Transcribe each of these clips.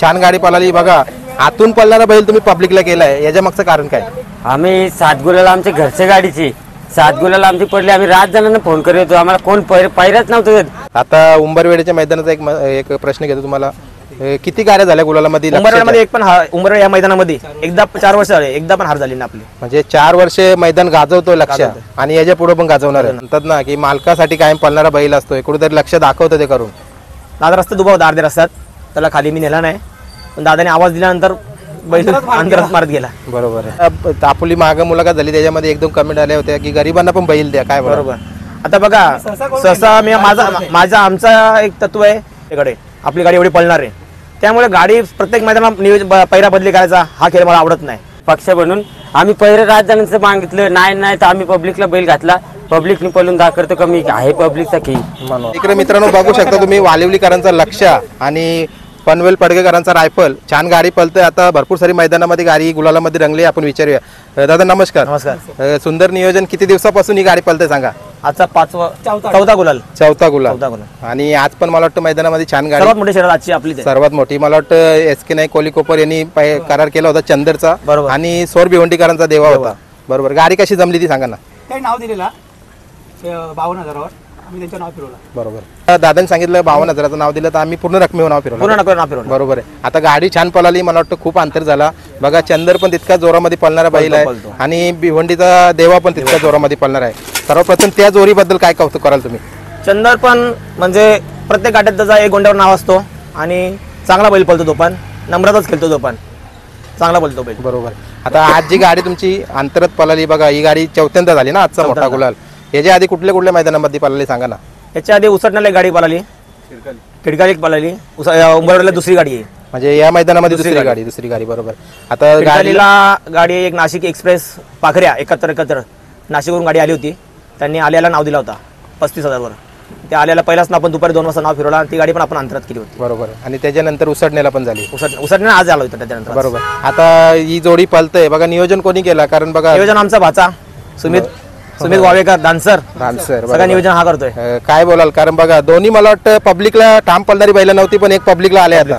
छान गाडी पळाली बघा। आतून पळणारा बैल तुम्ही पब्लिकला केलाय, याच्या मागचं कारण काय? आम्ही 7 गुलाला आमच्या घरच्या गाडीची 7 गुलाला आमची पडली। आम्ही रात जणांना फोन करत होतो, आम्हाला कोण पायरच नव्हतं। आता उंबरवेड्याच्या मैदानाचा एक प्रश्न घेतो तुम्हाला, किती गाड्या झाल्या गुलालामध्ये? उंबरवेड्यामध्ये एक पण उंबरवेड या मैदानामध्ये एकदा 4 वर्ष झाले, एकदा पण हार झाली ना आपली। म्हणजे 4 वर्षे मैदान गाजवतो लक्ष, आणि याच्या पुढे पण गाजवणार आहे। म्हणतात ना की मालकासाठी कायम पळणारा बैल असतो, कुठेतरी लक्ष दाखवतो ते करून। दादा रस्ता दुभावता अर्ध्या रस्त्यात, त्याला खाली मी नेला नाही, पण दादाने आवाज दिल्यानंतर बैल अंतरात मारत गेला। बरोबर आहे। तापुली माग मुलाखत झाली, त्याच्यामध्ये एकदम कमेंट आल्या होत्या की गरिबांना पण बैल द्या, काय बरोबर? आता बघा सहसा मी माझा आमचा एक तत्व आहे, इकडे आपली गाडी एवढी पळणार आहे, त्यामुळे गाडी प्रत्येक मैदानात नियोजन पैरा बदली करायचा हा खेळ मला आवडत नाही। पक्ष बनून आम्ही पहिलं रात जणांचं मागितलं, नाही तर आम्ही पब्लिकला बैल घातला, पब्लिकने पळून दाखवतो कमी आहे पब्लिकचा की म्हणून। इकडे मित्रांनो बघू शकता तुम्ही वालिवलीकरांचा लक्ष आणि पनवेल पडगेकरांचा रायफल, छान गाडी पळते। आता भरपूर सारी मैदानामध्ये गाडी गुलालामध्ये रंगली, आपण विचारूया। दादा नमस्कार। नमस्कार। सुंदर नियोजन, किती दिवसापासून ही गाडी पळते सांगा? आजचा 4था गुलाल। चौथा गुलाल, आणि आज पण मला वाटतं मैदानामध्ये छान गाडी, सर्वात मोठी शर्यत आजची आपली, सर्वात मोठी। मला वाटतं SK नाईक कोलीकोपर यांनी करार केला होता चंदरचा, आणि सोर भिवंडीकरांचा देवा होता, बरोबर। गाडी कशी जमली ती सांगा ना? काही नाव दिलेला 52,000वर, आम्ही त्यांचं नाव फिरवलं, बरोबर। दादांनी सांगितलं 52,000चं नाव दिलं, तर आम्ही पूर्ण रकमेवर नाव फिरवलं, बरोबर आहे। आता गाडी छान पळाली, मला वाटतं खूप अंतर झाला बघा। चंदर पण तितका जोरामध्ये पळणारा बैल आहे, आणि भिवंडीचा देवा पण तितका जोरामध्ये पळणार आहे। सर्वप्रथम त्या जोरीबद्दल काय कौतुक कराल तुम्ही? चंदर पण म्हणजे प्रत्येक गाड्यात त्याचा एक गोंड्यावर नाव असतो, आणि चांगला बैल पळतो, तो पण नम्रातच खेळतो, तो पण चांगला बोलतो बैल, बरोबर। आता आज जी गाडी तुमची अंतरात पळाली बघा, ही गाडी चौथ्यांदा झाली ना आजचा मोठा गुलाल। याच्या आधी कुठल्या मैदानामध्ये पळाली सांगा ना? याच्या आधी उसटण्याला एक गाडी पळाली, खिडकाली एक पळाली, उंबरवेडला दुसरी गाडी आहे, म्हणजे या मैदानामध्ये दुसरी गाडी, बरोबर। आता गाडीला गाडी एक नाशिक एक्सप्रेस पाखऱ्या 71 नाशिकवरून गाडी आली होती, त्यांनी आल्याला नाव दिला होता 35,000वर। त्या आल्याला पहिलाच आपण दुपारी 2 वाजता नाव फिरवला, ती गाडी पण आपण अंतरात केली होती, बरोबर। आणि त्याच्यानंतर उसटण्याला पण झाली, उसटण्याला आज आला होता त्याच्यानंतर, बरोबर। आता ही जोडी पळतंय बघा, नियोजन कोणी केला? कारण बघा नियोजन आमचा भाचा सुमित वावेकर डान्सर सगळं नियोजन हा करतोय। काय बोलाल? कारण बघा दोन्ही मला वाटतं पब्लिकला ठाम पळणारी बैल नव्हती, पण एक पब्लिकला आले आता,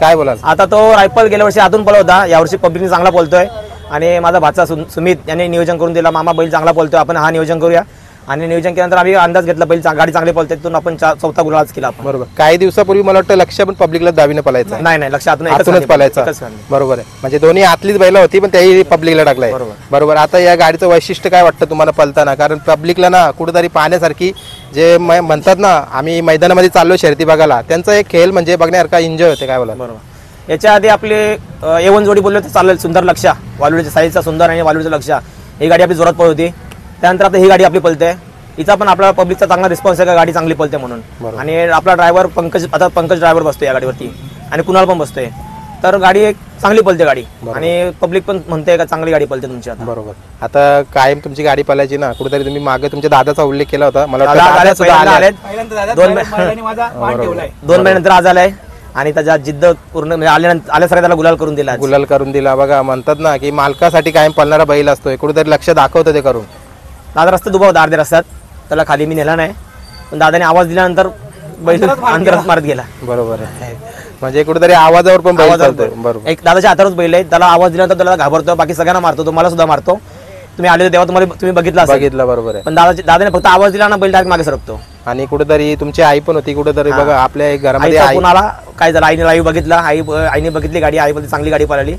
काय बोलाल? आता तो रायफल गेल्या वर्षी आतून पळत होता, यावर्षी पब्लिकने चांगला पळतोय, आणि माझा भाचा सुमित यांनी नियोजन करून दिला, मामा बैल चांगला पळतोय, आपण हा नियोजन करूया। आणि नियोजन केल्यानंतर आम्ही अंदाज घेतला बैल गाडी चांगली पळते, तिथून आपण 4था गुलाल केला आपण, बरोबर। काही दिवसापूर्वी मला वाटतं लक्ष पण पब्लिकला दाबीने पळायचं, नाही लक्ष आतूनच पळायचा, बरोबर आहे। म्हणजे दोन्ही आतलीच बैल होती, पण त्याही पब्लिकला टाकलाय, बरोबर। आता या गाडीचं वैशिष्ट्य काय वाटतं तुम्हाला पळताना? कारण पब्लिकला ना कुठेतरी पाहण्यासारखी, जे म्हणतात ना आम्ही मैदानामध्ये चाललो शर्यती बघायला, त्यांचा एक खेळ म्हणजे बघण्यासारखा एन्जॉय होते, काय बोला? बरोबर। याच्या आधी आपले A1 जोडी बोललो तर चालेल, सुंदर लक्ष, वालुडीच्या साईजचा सुंदर आणि वालुडीचं लक्ष, ही गाडी आपली जोरात पळ होती। त्यानंतर आता ही गाडी आपली पळते, हिचा पण आपला पब्लिकचा चांगला रिस्पॉन्स आहे का गाडी चांगली पळते म्हणून। आणि आपला ड्रायव्हर पंकज ड्रायव्हर बसतोय या गाडीवरती, आणि कुणाल पण बसतोय, तर गाडी एक चांगली पळते गाडी, आणि पब्लिक पण म्हणते का चांगली गाडी पळते तुमची आता, बरोबर। आता कायम तुमची गाडी पळायची ना, कुठेतरी तुम्ही मागे तुमच्या दादाचा उल्लेख केला होता, मला वाटतं 2 महिन्यानंतर आज आलाय, आणि त्याच्या जिद्द पूर्ण आल्यासारखं त्याला गुलाल करून दिला बघा। म्हणतात ना की मालकासाठी कायम पळणारा बैल असतोय, कुठेतरी लक्ष दाखवतो ते करून। दादा रस्ता दुभावता अर्ध्या रस्त्यात, त्याला खाली मी नेला नाही, पण दादाने आवाज दिल्यानंतर बैल अंतरात मारत गेला, बरोबर आहे। म्हणजे कुठेतरी आवाजावर पण बैल चालतोय, बरोबर। एक दादाच्या हातावरच बैल आहे, त्याला आवाज दिल्यानंतर त्याला घाबरतो, बाकी सगळ्यांना मारतो, तुम्हाला सुद्धा मारतो। तुम्ही आले तेव्हा तुम्ही बघितलं, बरोबर आहे। पण दादाने फक्त आवाज दिला ना, बैल डायरेक्ट मागे सरकतो। आणि कुठेतरी तुमची आई पण होती कुठेतरी बघा, आपल्या घरामध्ये कुणाला काय झालं, आईने लाईव्ह बघितला, आईने बघितली गाडी, आई चांगली गाडी पळाली,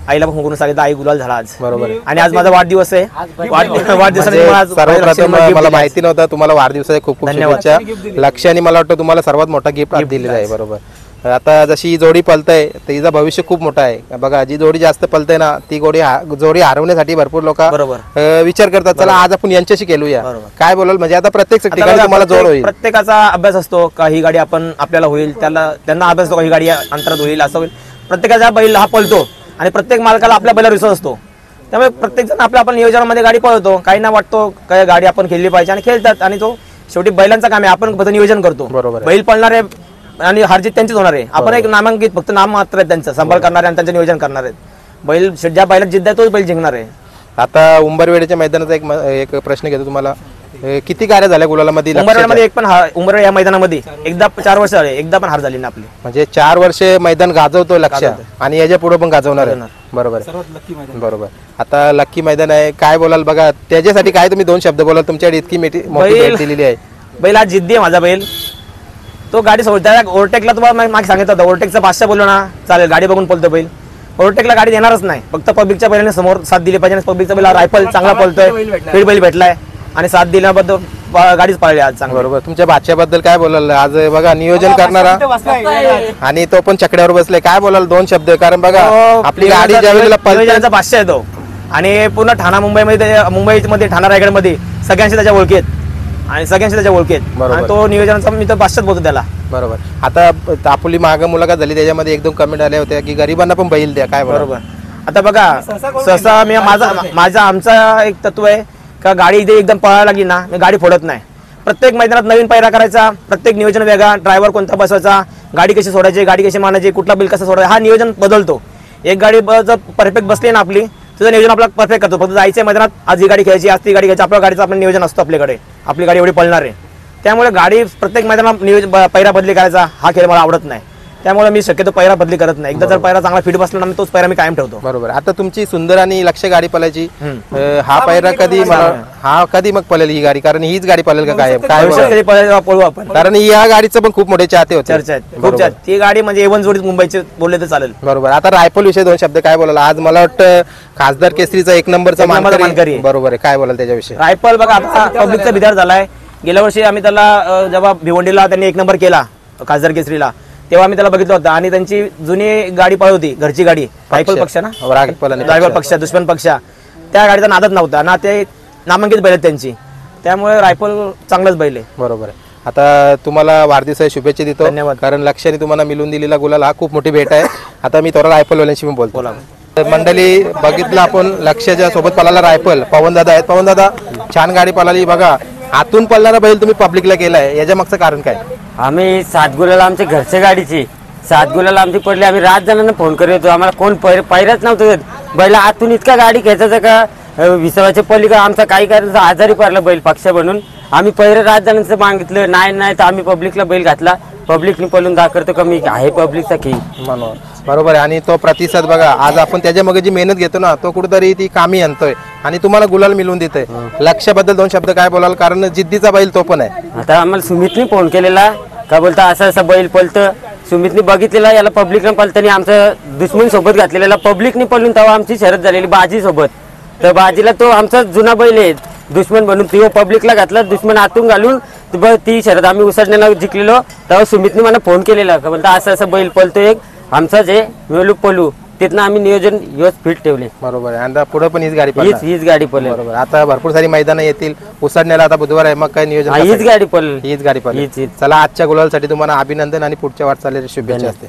आईला पण फोन सांगितलं, आई गुलाल झाला आज, बरोबर। आणि आज माझा वाढदिवस आहे, सर्वप्रथम मला माहिती नव्हतं, तुम्हाला वाढदिवसाच्या खूप खूप शुभेच्छा। लक्ष्याने मला वाटतं तुम्हाला सर्वात मोठा गिफ्ट दिलेला आहे, बरोबर। आता जशी ही जोडी पळतय तिचं भविष्य खूप मोठं आहे बघा। जी जोडी जास्त पळतय ना, ती जोडी हरवण्यासाठी भरपूर लोक विचार करतात, चला आज आपण यांच्याशी खेळूया, काय बोलाल? म्हणजे आता प्रत्येक ठिकाणी तुम्हाला जोड होईल, प्रत्येकाचा अभ्यास असतो का ही गाडी आपण आपल्याला होईल, त्यांना अभ्यास असतो का ही गाडी अंतरात होईल, असं होईल। प्रत्येकाचा बैल हा पळतो, आणि प्रत्येक मालकाला आपल्या बैलावर विश्वास असतो, त्यामुळे प्रत्येक जण आपल्या आपण नियोजनामध्ये गाडी पळवतो, काही ना वाटतो काय गाडी आपण खेळली पाहिजे, आणि खेळतात, आणि तो शेवटी बैलांचा काम आहे, आपण फक्त नियोजन करतो, बरोबर। बैल पळणार आहे आणि हारजीत त्यांचीच होणार आहे, आपण एक नामांकित फक्त नाम मात्र आहेत त्यांचं, सांभाळ करणारे आणि त्यांचं नियोजन करणार आहेत, बैल ज्या बैलात जिद्द आहे तोच बैल जिंकणार आहे। आता उंबरवेड्याच्या मैदानाचा एक प्रश्न घेतो तुम्हाला, किती गाड्या झाल्या गुलालामध्ये उमरवाड्यामध्ये एक पण उमरवाड या मैदानामध्ये एकदा 4 वर्ष झाले, एकदा पण हार झाली ना आपली. म्हणजे 4 वर्षे मैदान गाजवतो लक्ष आणि याच्या पुढे पण गाजवणार आहे. बरोबर आहे. सर्वात लकी मैदान. बरोबर. आता लक्की मैदान आहे, काय बोलाल बघा त्याच्यासाठी, काय तुम्ही 2 शब्द बोलाल, तुमच्याकडे इतकी मोठी भेट दिलेली आहे. बैल हा जिद्दी आहे माझा बैल. तो गाडी सोडता ओव्हरटेकला तुम्हाला मागे सांगितलं होतं, ओव्हरटेकचा 500 बोललो ना चालेल, गाडी बघून पळतो बैल. ओव्हरटेकला गाडी देणारच नाही, फक्त पब्लिकच्या बैलाने समोर साथ दिली पाहिजे. पब्लिकचा बैल रायफल चांगला पळतोय, फीड बैल भेटलाय आणि साथ दिल्याबद्दल गाडीच पळली आज चांगली. बरोबर. तुमच्या बादशाबद्दल काय बोलाल, आज बघा नियोजन करणारा इथे बसलाय. आणि तो पण चकड्यावर बसलाय, काय बोलाल 2 शब्द, कारण बघा आपली गाडी ज्या वेळेला पळते नियोजनाचा 500 येतो आणि पूर्ण ठाणा मुंबईमध्ये ठाणा रायगडमध्ये सगळ्यांशी त्याच्या ओळखी आहेत आणि सगळ्यांशी त्याच्या ओळखी आहेत. बरोबर. आणि तो नियोजनाचा मी तर 500 बोलतो त्याला. बरोबर. आता आपली माग मुलाखत झाली, त्याच्यामध्ये 1-2 कमेंट आल्या होत्या की गरिबांना पण बैल द्या, काय बरोबर. आता बघा सहसा मी आमचा एक तत्व आहे का गाडी इथे एकदम पळायला लागली ना, मी गाडी फोडत नाही. प्रत्येक मैदानात नवीन पायरा करायचा, प्रत्येक नियोजन वेगळा, ड्रायव्हर कोणता बसवायचा, गाडी कशी सोडायची, गाडी कशी मानायची, कुठला बिल कसं सोडायचा, हा नियोजन बदलतो. एक गाडी जर परफेक्ट बसली ना आपली, तुझं नियोजन आपला परफेक्ट करतो. फक्त जायचं मैदानात, आज ही गाडी खेळायची, आज ती गाडी घ्यायची, आपल्या गाडीचं आपण नियोजन असतो आपल्याकडे, आपली गाडी एवढी पळणार आहे. त्यामुळे गाडी प्रत्येक मैदानात नियोजन पैरा बदली करायचा हा खेळ मला आवडत नाही. त्यामुळे मी शक्यतो पैरा बदली करत नाही. एकदा जर पैरा चांगला फिट बसला ना, तोच पैरा मी कायम ठेवतो. बरोबर. आता तुमची सुंदर आणि लक्ष गाडी पळायची, हा पैरा कधी मग पळेल ही गाडी, कारण हीच गाडी पळेल का काय कधी पळू आपण, कारण या गाडीचं पण खूप मोठे चाहते होते. चर्चा आहेत खूप. ती गाडी म्हणजे A1 जोडीत मुंबईचे बोलले तर चालेल. बरोबर. आता रायफल विषयी 2 शब्द काय बोलाल, आज मला वाटतं खासदार केसरीचा 1 नंबरचा मानकरी. बरोबर आहे, काय बोलाल त्याच्याविषयी. रायफल बघा आता पब्लिकचा विचार झालाय. गेल्या वर्षी आम्ही त्याला जेव्हा भिवंडीला त्यांनी 1 नंबर केला खासदार केसरीला, तेव्हा आम्ही त्याला बघितलं होतं. आणि त्यांची जुनी गाडी पळ होती, घरची गाडी, रायफल पक्ष ना, रायफल पक्ष, दुश्मन पक्ष, त्या गाडीचा नादच नव्हता ना, ते नामांकित बैल आहेत त्यांची. त्यामुळे रायफल चांगलंच बैल आहे. बरोबर आहे. आता तुम्हाला वाढदिवसाच्या शुभेच्छा देतो. धन्यवाद. कारण लक्षाने तुम्हाला मिळून दिलेला गुलाल हा खूप मोठी भेट आहे. आता मी थोडा रायफलवाल्यांशी पण बोलतो. मंडळी बघितलं आपण लक्षच्या सोबत पळाला रायफल पवनदादा आहेत. पवनदादा छान गाडी पळाली बघा, आतून पळणारा बैल तुम्ही पब्लिकला केलाय, याच्या मागचं कारण काय? आम्ही 7 गुलाला आमच्या घरच्या गाडीची 7 गुलाला आमची पडली. आम्ही 8 जणांना फोन करत होतो, आम्हाला कोण पायराच नव्हतं. बैला आतून इतका गाडी खेचायचा का विसवाच्या पलीकडे आमचा काही करायचं, आजारी पडला बैल पक्ष म्हणून. आम्ही पहिलं 8 जणांचं मागितलं, नाही तर आम्ही पब्लिकला बैल घातला. पब्लिकने पळून दाखवतो कमी आहे पब्लिकचा की म्हणून. बरोबर आहे. आणि तो प्रतिसाद बघा, आज आपण त्याच्या मागे जी मेहनत घेतो ना, तो कुठेतरी ती कामी आणतोय आणि तुम्हाला गुलाल मिळवून देतोय. लक्षाबद्दल 2 शब्द काय बोलाल, कारण जिद्दीचा बैल तो पण आहे. आता आम्हाला सुमितने फोन केलेला का बोलता असं बैल पळतं. सुमितने बघितलेला याला पब्लिकला पळताना आमचं दुश्मन सोबत घातलेला, पब्लिकने पळून तेव्हा आमची शरद झालेली बाजी सोबत. तर बाजीला तो आमचा जुना बैल आहे, दुश्मन बनून ती पब्लिकला घातला, दुश्मन आतून घालून ती शरद आम्ही उसडण्याला जिंकलेलो. तेव्हा सुमितने मला फोन केलेला का बोलता असं बैल पळतो एक आमचाच आहे, वेलू पळू. तिथनं आम्ही नियोजन फिट ठेवले. बरोबर आहे. आणि पुढे पण हीच गाडी हीच गाडी पळेल. बरोबर. आता भरपूर सारी मैदानं येतील उसडण्याला, आता बुधवार आहे, मग काय नियोजन? हीच गाडी पळेल. हीच गाडी पळेल. चला, आजच्या गुलालसाठी तुम्हाला अभिनंदन आणि पुढच्या वाटचालीची शुभेच्छा असते.